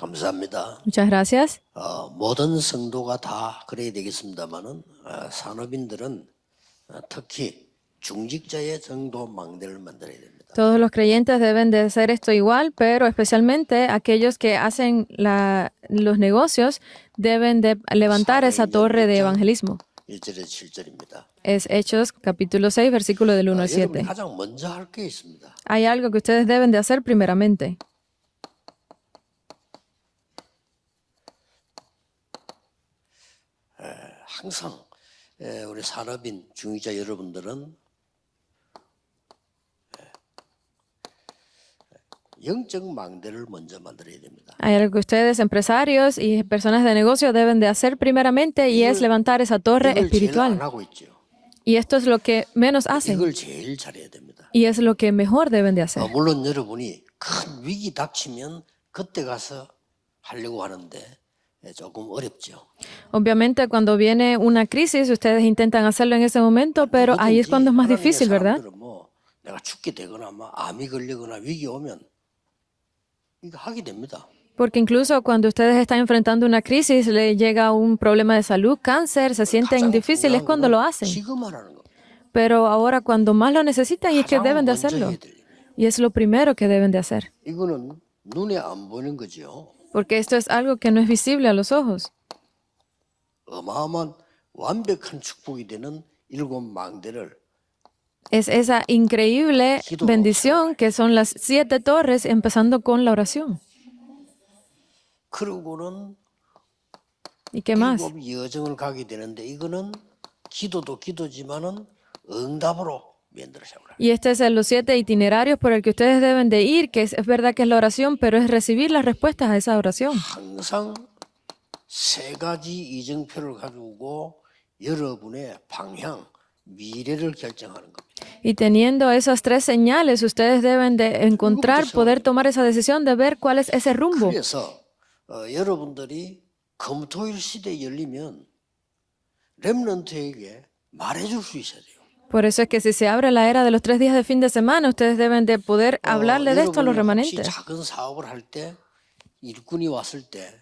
감사합니다. Muchas gracias. 모든 성도가 다 그래야 되겠습니다만은 산업인들은 특히 중직자의 정도 망대를 만들어야 됩니다. Todos los creyentes deben de hacer esto igual, pero especialmente aquellos que hacen los negocios deben de levantar esa torre de evangelismo. 1절에서 7절입니다. Es Hechos capítulo 6, versículo del 1 al 여러분이 7. 가장 먼저 할 게 있습니다. Hay algo que ustedes deben de hacer primeramente. 항상 우리 산업인 중직자 여러분들은 영적 망대를 먼저 만들어야 됩니다. Hay algo que ustedes, empresarios y personas de negocio, deben de hacer primeramente y es levantar esa torre 이걸 제일 안 espiritual. 하고 있죠. Y esto es lo que menos hacen 이걸 제일 잘해야 됩니다. y es lo que mejor deben de hacer. 물론 여러분이 큰 위기 닥치면 그때 가서 하려고 하는데 조금 어렵죠. Obviamente, cuando viene una crisis, ustedes intentan hacerlo en ese momento, pero ahí es cuando es más difícil, ¿verdad? 뭐 내가 죽게 되거나 뭐 암이 걸리거나 위기 오면 이거 하게 됩니다. Porque incluso cuando ustedes están enfrentando una crisis, le llega un problema de salud, cáncer, se sienten difíciles cuando lo hacen. 지금 하라는 겁니다. Pero ahora cuando más lo necesitan, y es que 가장 deben de 먼저 hacerlo. 해야 될 일이에요. Y es lo primero que deben de hacer. 이거는 눈에 안 보이는 거죠. Porque esto es algo que no es visible a los ojos. 어마어마한 완벽한 축복이 되는 7 망대를 Es esa increíble bendición que son las 7 torres, empezando con la oración. 그러고는 ¿Y qué más? 7 여정을 가게 되는데 이거는 기도도 기도지만은 응답으로 만들어져라. Y este es los 7 itinerarios por el que ustedes deben de ir, que es verdad que es la oración, pero es recibir las respuestas a esa oración. 항상 3가지 이정표를 가지고 여러분의 방향, 미래를 결정하는 겁니다. Y teniendo esas 3 señales, ustedes deben de encontrar, poder tomar esa decisión de ver cuál es ese rumbo. 그래서 여러분들이 금토일 시대에 열리면 렘넌트에게 말해줄 수 있어야 돼요. Por eso es que si se abre la era de los 3 días de fin de semana, ustedes deben de poder hablarle de esto a los 여러분이 혹시 remanentes. 작은 사업을 할 때 일꾼이 왔을 때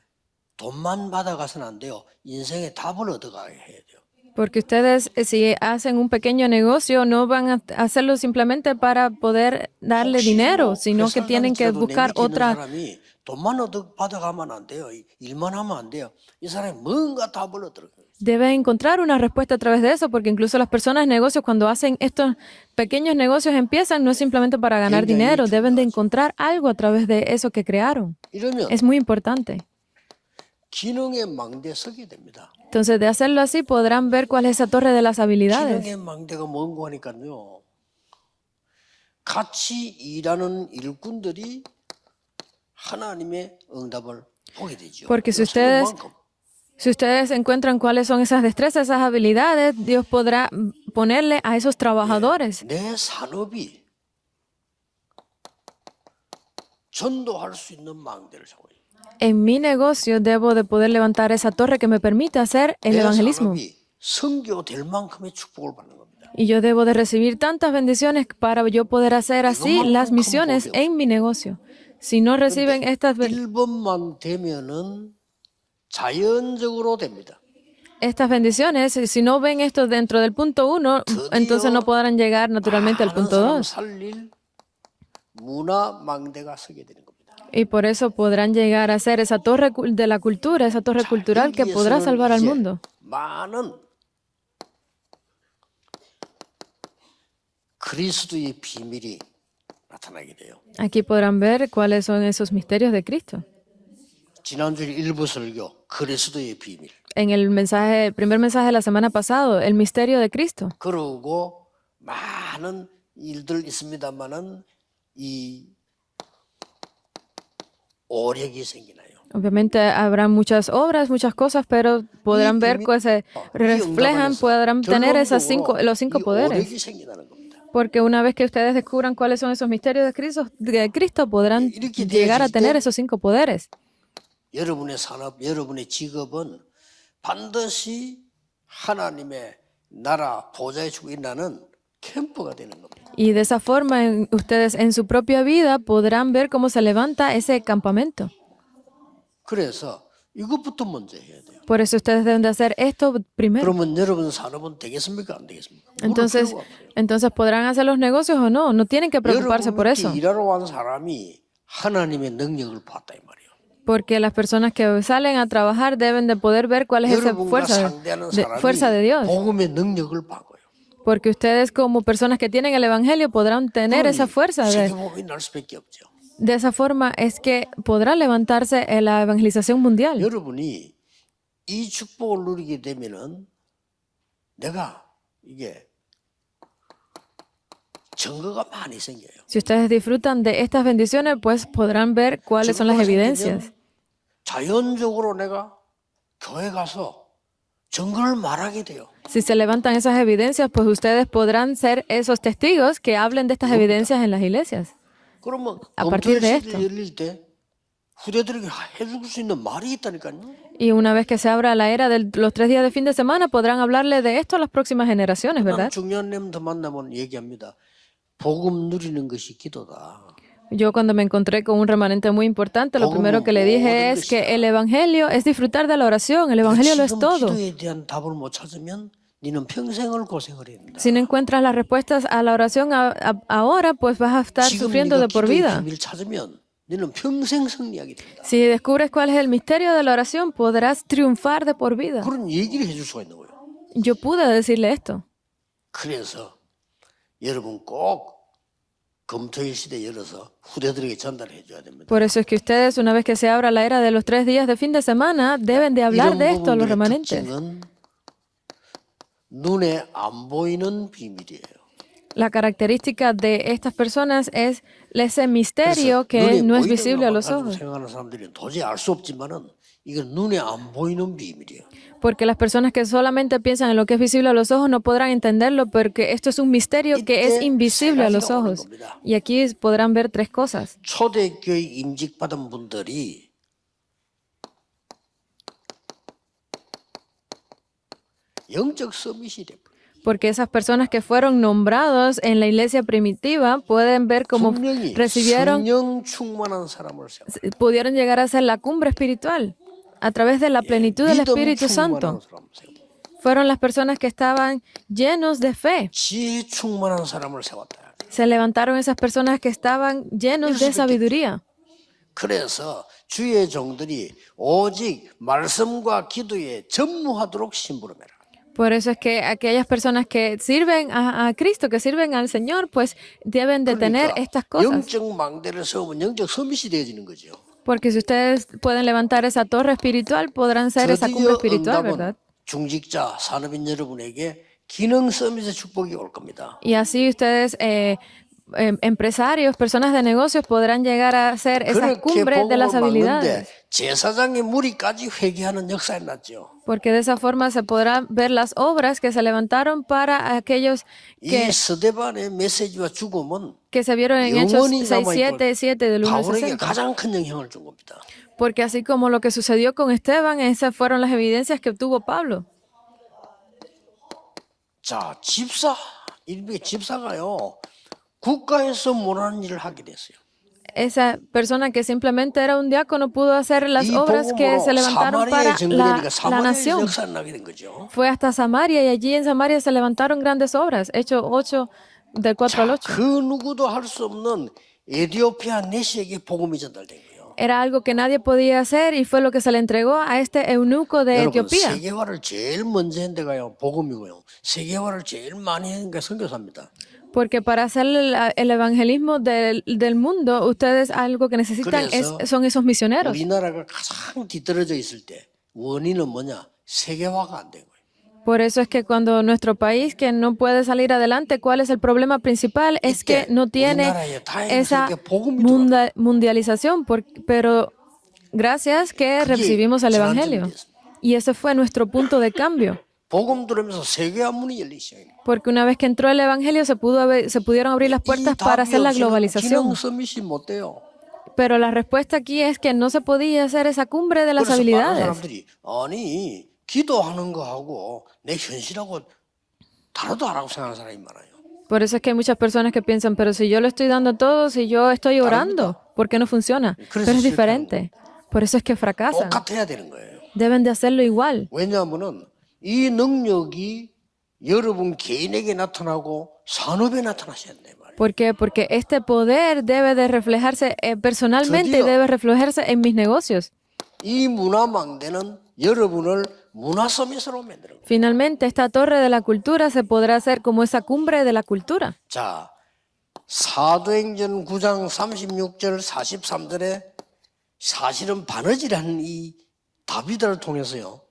돈만 받아가서는 안 돼요. 인생의 답을 얻어가야 해야 돼요. Porque ustedes, si hacen un pequeño negocio, no van a hacerlo simplemente para poder darle dinero, sino que tienen que buscar otra. 사람이 돈만 받아가면 안 돼요. 일만 하면 안 돼요. 이 사람이 뭔가 답을 얻어가요. Deben encontrar una respuesta a través de eso, porque incluso las personas de negocios, cuando hacen estos pequeños negocios, empiezan no simplemente para ganar dinero, deben de encontrar algo a través de eso que crearon. 이러면 Es muy importante. 기능의 망대에 서게 됩니다. Entonces, de hacerlo así, podrán ver cuál es esa torre de las habilidades. 기능의 망대가 뭔고 하니까요. 같이 일하는 일꾼들이 하나님의 응답을 보게 되죠. Porque si ustedes encuentran cuáles son esas destrezas, esas habilidades, Dios podrá ponerle a esos trabajadores. 내 산업이 전도할 수 있는 망대를 세워요. En mi negocio debo de poder levantar esa torre que me permite hacer el 내 evangelismo. 산업이 선교될 만큼의 축복을 받는 겁니다. Y yo debo de recibir tantas bendiciones para yo poder hacer así las misiones en mi negocio. Si no reciben estas 1번만 되면은 자연적으로 됩니다. bendiciones, si no ven esto dentro del punto 1, entonces no podrán llegar naturalmente al punto 2. 살릴 문화 망대가 서게 되는 겁니다. Y por eso podrán llegar a ser esa torre de la cultura, esa torre cultural que podrá salvar al mundo. 많은 그리스도의 비밀이 나타나게 돼요. Aquí podrán ver cuáles son esos misterios de Cristo. 지난주 일부 설교 그리스도의 비밀. En el primer mensaje de la semana pasada, el misterio de Cristo. 그러고 많은 일들 있습니다만은 이 오력이 생기나요. Obviamente habrá muchas obras, muchas cosas, pero podrán ver que se reflejan, podrán tener los 5 poderes. 오력이 생기다는 겁니다. Porque una vez que ustedes descubran cuáles son esos misterios de Cristo, podrán llegar a tener esos 5 poderes. 여러분의 산업, 여러분의 직업은 반드시 하나님의 나라 보좌에 주인나는 캠프가 되는 겁니다. Y de esa forma, ustedes en su propia vida podrán ver cómo se levanta ese campamento. 그래서 이것부터 먼저 해야 돼요. Por eso ustedes deben de hacer esto primero. 그러면 여러분 산업은 되겠습니까? 안 되겠습니까? 물을 Entonces, 필요가 없어요. entonces podrán hacer los negocios o no. No tienen que preocuparse 여러분 por 밑에 eso. 일하러 온 사람이 하나님의 능력을 봤다 이 말이에요. Porque las personas que salen a trabajar deben de poder ver cuál es esa 여러분과 fuerza 상대하는 fuerza de 사람이 Dios. 복음의 능력을 본 거예요. Porque ustedes como personas que tienen el Evangelio podrán tener esa fuerza. 세계복음이 날 수밖에 없죠. De esa forma es que podrá levantarse en la evangelización mundial. 여러분이 이 축복을 누리게 되면은 내가 이게 증거가 많이 생겨요. Si ustedes disfrutan de estas bendiciones, pues podrán ver cuáles son las 증거가 evidencias. 생기면 자연적으로 내가 교회 가서 증거를 말하게 돼요. Si se levantan esas evidencias, pues ustedes podrán ser esos testigos que hablen de estas evidencias en las iglesias. 그러면 A partir de 검토의 esto. 시대 열릴 때 후대들에게 해줄 수 있는 말이 있다니까요. Y una vez que se abra la era de los 3 días de fin de semana, podrán hablarle de esto a las próximas generaciones, 난 ¿verdad? 중요한 렘더 만나면 얘기합니다. 복음 누리는 것이 기도다. Yo cuando me encontré con un remanente muy importante, lo primero que le dije es que el Evangelio es disfrutar de la oración, el Evangelio lo es 지금 todo. 기도에 대한 답을 못 찾으면 너는 평생을 고생을 해야 된다. Si no encuentras las respuestas a la oración ahora, pues vas a estar 지금 sufriendo 네가 de por 기도의 vida. 비밀 찾으면 너는 평생 승리하게 된다. Si descubres cuál es el misterio de la oración, podrás triunfar de por vida. 그런 얘기를 해줄 수가 있는 거예요. Yo pude decirle esto. 그래서 여러분 꼭 검토일 시대 열어서 후대들에게 전달해 줘야 됩니다. Por eso es que ustedes, una vez que se abra la era de los 3 días de fin de semana, deben de hablar 이런 de esto a los 부분들의 remanentes. 특징은 눈에 안 보이는 비밀이에요. La característica de estas personas es ese misterio 그래서 que 눈에 no es 보이는 visible a 것만 los 가지고 ojos. 생각하는 사람들이 도저히 알 수 없지만은 이건 눈에 안 보이는 비밀이에요. Porque las personas que solamente piensan en lo que es visible a los ojos no podrán entenderlo, porque esto es un misterio que es invisible a los ojos. Y aquí podrán ver 3 cosas. 초대교회 임직받은 분들이 영적 서밋이 돼요. Porque esas personas que fueron nombrados en la iglesia primitiva pueden ver cómo 분명히 recibieron, 성령 충만한 사람을 세워. pudieron llegar a ser la cumbre espiritual a través de la plenitud del 믿음 Espíritu 충만한 Santo. 사람을 세워. Fueron las personas que estaban llenos de fe. 지혜 충만한 사람을 세웠다. Se levantaron esas personas que estaban llenos de sabiduría. 그래서 주의 종들이 오직 말씀과 기도에 전무하도록 심부름해라. Por eso es que aquellas personas que sirven a Cristo, que sirven al Señor, pues deben de tener estas cosas. 영적 망대를 세우면 영적 서밋이 되어지는 거죠. Porque si ustedes pueden levantar esa torre espiritual, podrán ser esa cumbre 드디어 espiritual, ¿verdad? 응답은 중직자, 산업인 여러분에게 기능 서밋의 축복이 올 겁니다. Y así ustedes, empresarios, personas de negocios, podrán llegar a ser esa 그렇게 cumbre de las 복음을 막는데 habilidades. 제사장의 무리까지 회개하는 역사에 났죠. Porque de esa forma se podrán ver las obras que se levantaron para aquellos 이 스데반의 메시지와 죽음은 que se vieron en Hechos 영원히 6, 남아있고 7, 7 del 1 al 바울에게 60. 가장 큰 영향을 준 겁니다. Porque así como lo que sucedió con Esteban, esas fueron las evidencias que obtuvo Pablo. 자, 일명의 집사가요, 국가에서 못하는 일을 하게 됐어요. Esa persona que simplemente era un diácono pudo hacer las 이 obras que se 복음으로 levantaron para 사마리아에 전거되니까 la 사마리아에서 nación. 역사를 나게 된 거죠. Fue hasta Samaria y allí en Samaria se levantaron grandes obras. Hechos 8, del 4 al 8. 그 누구도 할 수 없는 에티오피아 내시에게 복음이 전달된 거예요. Era algo que nadie podía hacer y fue lo que se le entregó a este eunuco de 여러분, Etiopía. 세계화를 제일 먼저 한 데가요, 복음이고요. 세계화를 제일 많이 한 게 선교사입니다. Porque para hacer el evangelismo del mundo, ustedes algo que necesitan 그래서 son esos misioneros. 우리나라가 가장 뒤떨어져 있을 때 원인은 뭐냐? 세계화가 안 된 거예요. Por eso es que cuando nuestro país que no puede salir adelante, ¿cuál es el problema principal? Es que no tiene 우리나라에 esa 다행스럽게 복음이 들어왔어요. mundialización, pero gracias que recibimos el evangelio. Y ese fue nuestro punto de cambio. 복음 들으면서 세계화 문이 열리기 시작해요. Porque una vez que entró el evangelio se pudieron abrir las puertas para hacer la globalización. 기능 서밋이 못 돼요. Pero la respuesta aquí es que no se podía hacer esa cumbre de las 그래서 많은 habilidades. 사람들이 아니 기도하는 거하고 내 현실하고 다르도 않다고 생각하는 사람이 많아요. Por eso es que hay muchas personas que piensan, pero si yo lo estoy dando todo, si yo estoy orando, ¿por qué no funciona? Pero es diferente. Por eso es que fracasan. 똑같아야 되는 거예요. Deben de hacerlo igual. 왜냐하면은 이 능력이 여러분 개인에게 나타나고 산업에 나타나셔야 된단 말이에요. ¿Por qué? Porque este poder debe de reflejarse personalmente y 드디어 debe reflejarse en mis negocios. 이 문화망대는 여러분을 문화 서밋으로 만드는 거예요. Finalmente, esta torre de la cultura se podrá hacer como esa cumbre de la cultura. 자, 사도행전 9장 36절 43절에 사실은 바느질하는 이 다비드를 통해서요.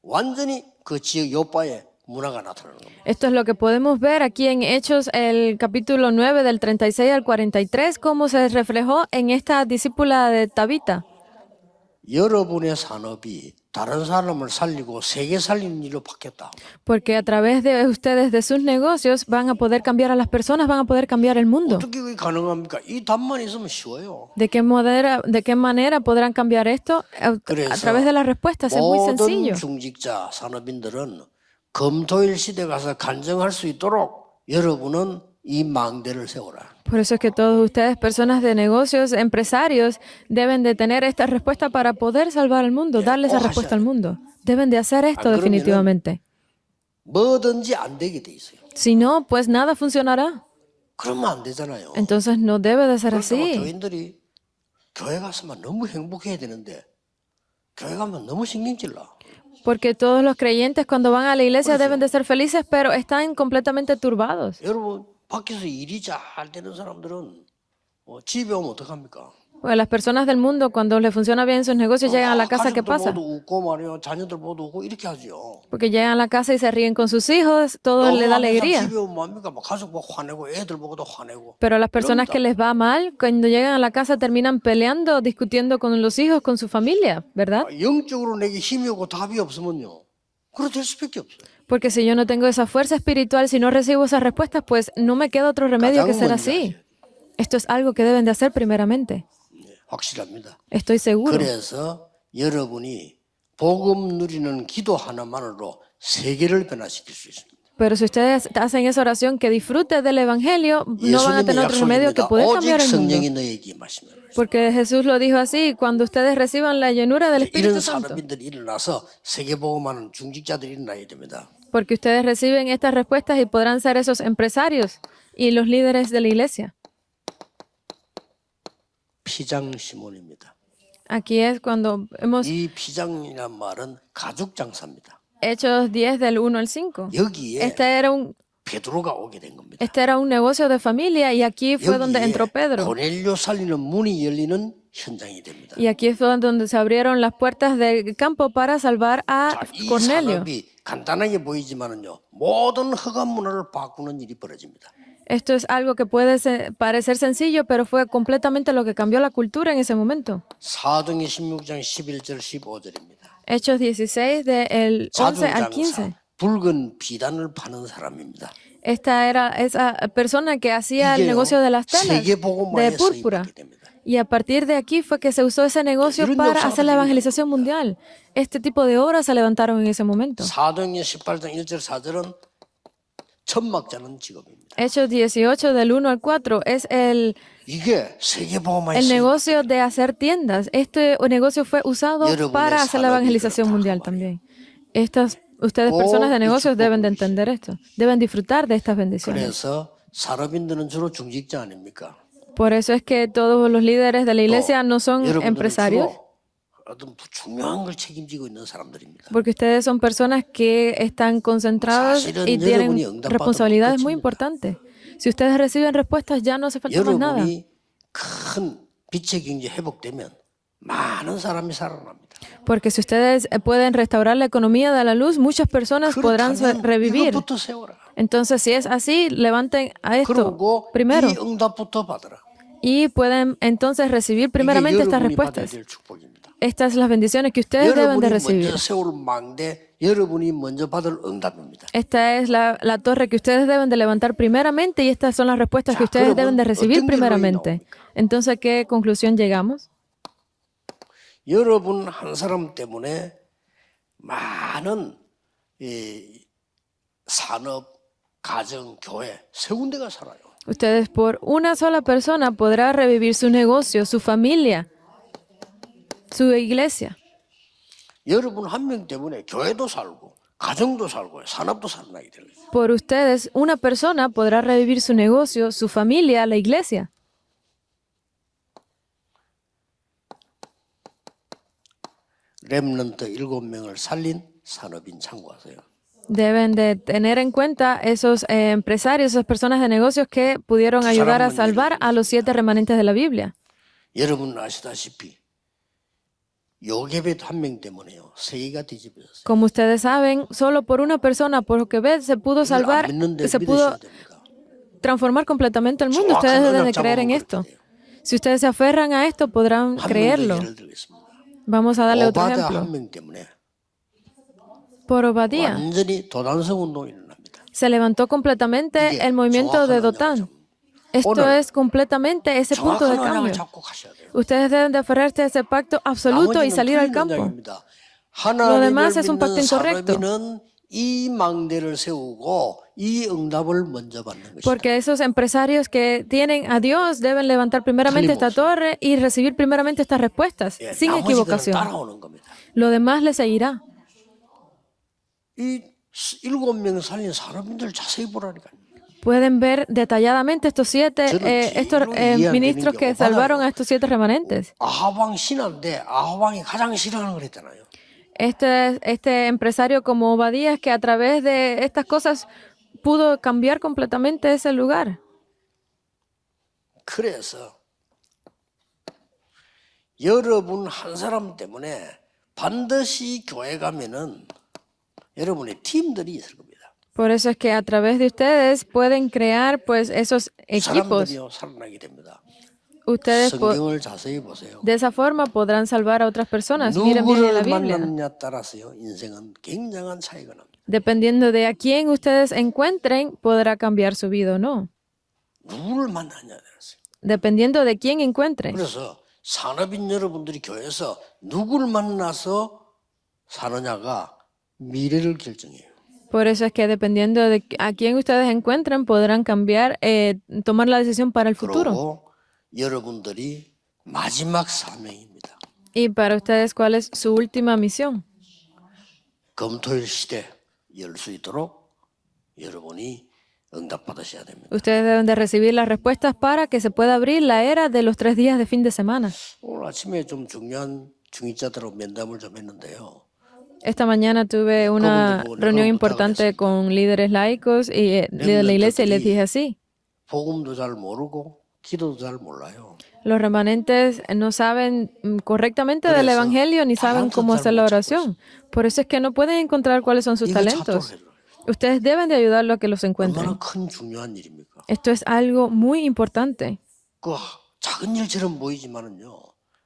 완전히 그 지역 요바의 문화가 나타나는 겁니다. Esto es lo que podemos ver aquí en Hechos, el capítulo 9 del 36 al 43, cómo se reflejó en esta discípula de Tabita. 여러분의 산업이 다른 사람을 살리고 세계 살리는 일로 바뀌었다. Porque a través de ustedes, de sus negocios, van a poder cambiar a las personas, van a poder cambiar el mundo. 어떻게 그게 가능합니까? 이 답만 있으면 쉬워요. ¿De qué manera podrán cambiar esto? A través de las respuestas, es muy 모든 sencillo. 중직자, 산업인들은 검토일 시대 가서 간증할 수 있도록 여러분은 이 망대를 세워라. Por eso es que todos ustedes, personas de negocios, empresarios, deben de tener esta respuesta para poder salvar al mundo, darle esa respuesta al mundo. Deben de hacer esto definitivamente. 뭐든지 안 되게 돼 있어요. Si no, pues nada funcionará. 그러면 안 되잖아요. Entonces no debe de ser 그러니까 así. 교인들이 교회 가서만 너무 행복해야 되는데 교회 가면 너무 신경질 나. Porque todos los creyentes cuando van a la iglesia deben de ser felices, pero están completamente turbados. 여러분 밖에서 일이 잘 되는 사람들은 집에 오면 어떡합니까? Pues las personas del mundo, cuando les funciona bien sus negocios, llegan a la casa, ¿qué 가족들 pasa? 모두 웃고 말이요. 자녀들 모두 웃고 이렇게 하죠. Porque llegan a la casa y se ríen con sus hijos, todo le da alegría. 집에 오면 뭡니까? 막 가족 보고 화내고 애들 보고도 화내고. Pero a las personas que les va mal, cuando llegan a la casa terminan peleando, discutiendo con los hijos, con su familia, ¿verdad? 영적으로 내게 힘이 오고 답이 없으면요. 그래 될 수밖에 없어요. Porque si yo no tengo esa fuerza espiritual, si no recibo esas respuestas, pues no me queda otro remedio que ser así. Esto es algo que deben de hacer primeramente. 확실합니다. Estoy seguro. 그래서 여러분이 복음 누리는 기도 하나만으로 세계를 변화시킬 수 있습니다. Pero si ustedes hacen esa oración que disfrute del evangelio, no van a tener otro remedio que poder cambiar el mundo. 성령이 너에게 임하시면. Porque Jesús lo dijo así, cuando ustedes reciban la llenura del Espíritu 이런 Santo. 사람들이 일어나서 세계 복음하는 중직자들이 일어나야 됩니다. Porque ustedes reciben estas respuestas y podrán ser esos empresarios y los líderes de la iglesia. 피장 시몬입니다. Aquí es cuando hemos 이 피장이란 말은 가죽 장사입니다. Hechos 10 del 1 al 5. 여기에 베드로가 오게 된 겁니다. Este era un negocio de familia y aquí fue donde entró Pedro. 고넬료 살리는 문이 열리는 현장이 됩니다. Y aquí fue donde se abrieron las puertas del campo para salvar a 자, 이 Cornelio. 산업이 간단하게 보이지만은요, 모든 허간 문화를 바꾸는 일이 벌어집니다. Esto es algo que puede parecer sencillo, pero fue completamente lo que cambió la cultura en ese momento. 사도행전 16장 11절 15절입니다. Hechos 16 del 11 al 15. 붉은 비단을 파는 사람입니다. Esta era esa persona que hacía el negocio de las telas de púrpura. Y a partir de aquí fue que se usó ese negocio para hacer la evangelización mundial. Este tipo de obras se levantaron en ese momento. 사도행전 18장 1절 4절은 천막자는 직업입니다. Hechos 18 del 1 al 4 es el 이게 세계복음화의 negocio de hacer tiendas. Este negocio fue usado para hacer la evangelización mundial también. Ustedes, personas de negocios, deben de entender esto. Deben disfrutar de estas bendiciones. 그래서 산업인들은 주로 중직자 아닙니까? Por eso es que todos los líderes de la iglesia no son empresarios. 어떤 중요한 걸 책임지고 있는 사람들입니다. Porque ustedes son personas que están concentrados y tienen responsabilidades muy importantes. Si ustedes reciben respuestas, ya no hace falta más nada. 여러분이 큰 빛의 경제 회복되면 많은 사람이 살아납니다. Porque si ustedes pueden restaurar la economía de la luz, muchas personas podrán revivir. 이것부터 세워라. Entonces, si es así, levanten a esto 그리고 primero. 이 응답부터 받으라. Y pueden entonces recibir primeramente estas 여러분이 respuestas. 받아야 될 축복입니다. Estas son las bendiciones que ustedes deben de 여러분이 recibir. 먼저 세울 망대, 여러분이 먼저 받을 응답입니다. Esta es la torre que ustedes deben de levantar primeramente y estas son las respuestas que ustedes deben de recibir primeramente. Entonces, ¿a qué conclusión llegamos? 여러분 한 사람 때문에 많은 산업, 가정, 교회 세 군데가 살아요. Ustedes por una sola persona podrá revivir su negocio, su familia, su iglesia. 여러분 한 명 때문에 교회도 살고 가정도 살고 산업도 살아나게 될 거예요. Por ustedes, una persona podrá revivir su negocio, su familia, la iglesia. 렘넌트 7명을 살린 산업인 참고하세요. Deben de tener en cuenta esos empresarios, esas personas de negocios que pudieron ayudar a salvar a los 7 remanentes de la Biblia. 여러분 아시다시피 요게벳 한 명 때문에요. 세계가 뒤집어졌어요. Como ustedes saben, solo por una persona, por Joquebed, se pudo salvar, se pudo transformar completamente el mundo. Ustedes deben de creer en esto. Si ustedes se aferran a esto, podrán creerlo. Vamos a darle otro ejemplo. Por Obadía, se levantó completamente el movimiento de Dotán. Esto es completamente ese punto de cambio. Ustedes deben de aferrarse a ese pacto absoluto y salir al campo. Lo demás es un pacto incorrecto. Porque esos empresarios que tienen a Dios deben levantar primeramente esta torre y recibir primeramente estas respuestas, sin equivocación. Lo demás les seguirá. Pueden ver detalladamente estos 7 ministros que salvaron a estos 7 remanentes. Este empresario como Obadías, que a través de estas cosas pudo cambiar completamente ese lugar. 그래서 여러분 한 사람 때문에 반드시 교회 가면은 여러분의 팀들이 있을 겁니다. Por eso es que a través de ustedes pueden crear pues esos equipos. Ustedes de esa forma podrán salvar a otras personas. Miren bien la Biblia. Dependiendo de a quién ustedes encuentren, podrá cambiar su vida o no. Dependiendo de quién encuentren. 산업인 여러분들이 교회에서 누굴 만나서 사느냐가 미래를 결정해요. Por eso es que dependiendo de a quién ustedes encuentren, podrán cambiar, tomar la decisión para el futuro. 여러분들이 마지막 사명입니다. Y para ustedes, ¿cuál es su última misión? 검토일 시대 열 수 있도록 여러분이 응답받으셔야 됩니다. Ustedes deben de recibir las respuestas para que se pueda abrir la era de los 3 días de fin de semana. 오늘 아침에 좀 중요한 중직자들하고 면담을 좀 했는데요. Esta mañana tuve una reunión importante con líderes laicos y de la iglesia y les dije así. 복음도 잘 모르고 기도도 잘 몰라요. Los remanentes no saben correctamente del evangelio ni saben cómo hacer la oración. Por eso es que no pueden encontrar cuáles son sus talentos. Ustedes deben de ayudarlos a que los encuentren. Esto es algo muy importante. 작은 일처럼 보이지만은요.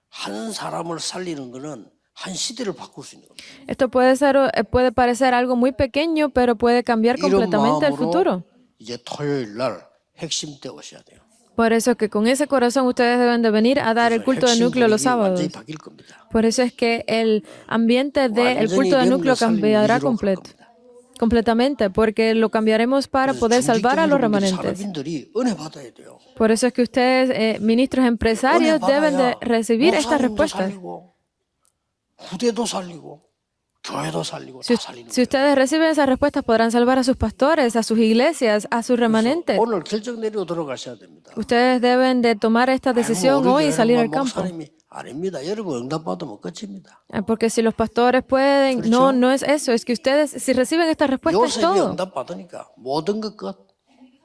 한 사람을 살리는 거는 한 시대를 바꿀 수 있는 겁니다. Esto puede parecer algo muy pequeño, pero puede cambiar completamente el futuro. 이제 토요일 날 핵심 때 오셔야 돼요. Por eso es que con ese corazón ustedes deben de venir a dar el culto de núcleo los sábados. Por eso es que el ambiente del culto de núcleo cambiará completamente, porque lo cambiaremos para poder salvar a los remanentes. Por eso es que ustedes, ministros empresarios, deben de recibir estas respuestas. Si ustedes reciben esas respuestas, podrán salvar a sus pastores, a sus iglesias, a sus remanentes. Ustedes deben de tomar esta decisión hoy y salir al campo. Porque si los pastores pueden, no es eso, es que ustedes, si reciben estas respuestas, es todo.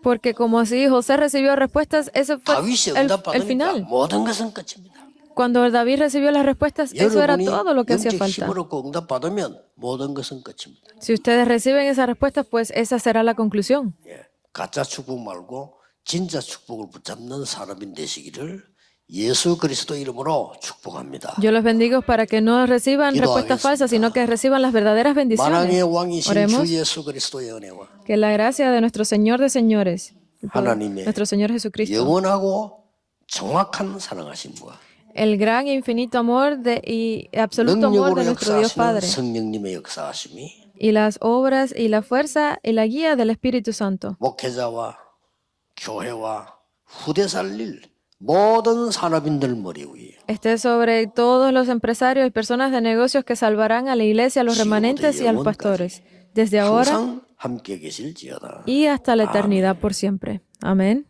Porque como así José recibió respuestas, ese fue el final. Cuando David recibió las respuestas, eso era todo lo que hacía falta. Si ustedes reciben esas respuestas, pues esa será la conclusión. 가짜 축복 말고 진짜 축복을 붙잡는 사람인 되시기를 예수 그리스도 이름으로 축복합니다. Yo los bendigo para que no reciban respuestas falsas, sino que reciban las verdaderas bendiciones. Oremos. Que la gracia de nuestro Señor de señores, nuestro Señor Jesucristo, 영원하고 정확한 사랑하심과 el gran e infinito amor y absoluto amor de nuestro Dios Padre, y las obras y la fuerza y la guía del Espíritu Santo, 목회자와 교회와 후대 살릴 모든 산업인들 머리 위에 esté sobre todos los empresarios y personas de negocios que salvarán a la iglesia, a los remanentes y a los pastores, desde ahora 항상 함께 계실지어다. y hasta la eternidad por siempre. Amén.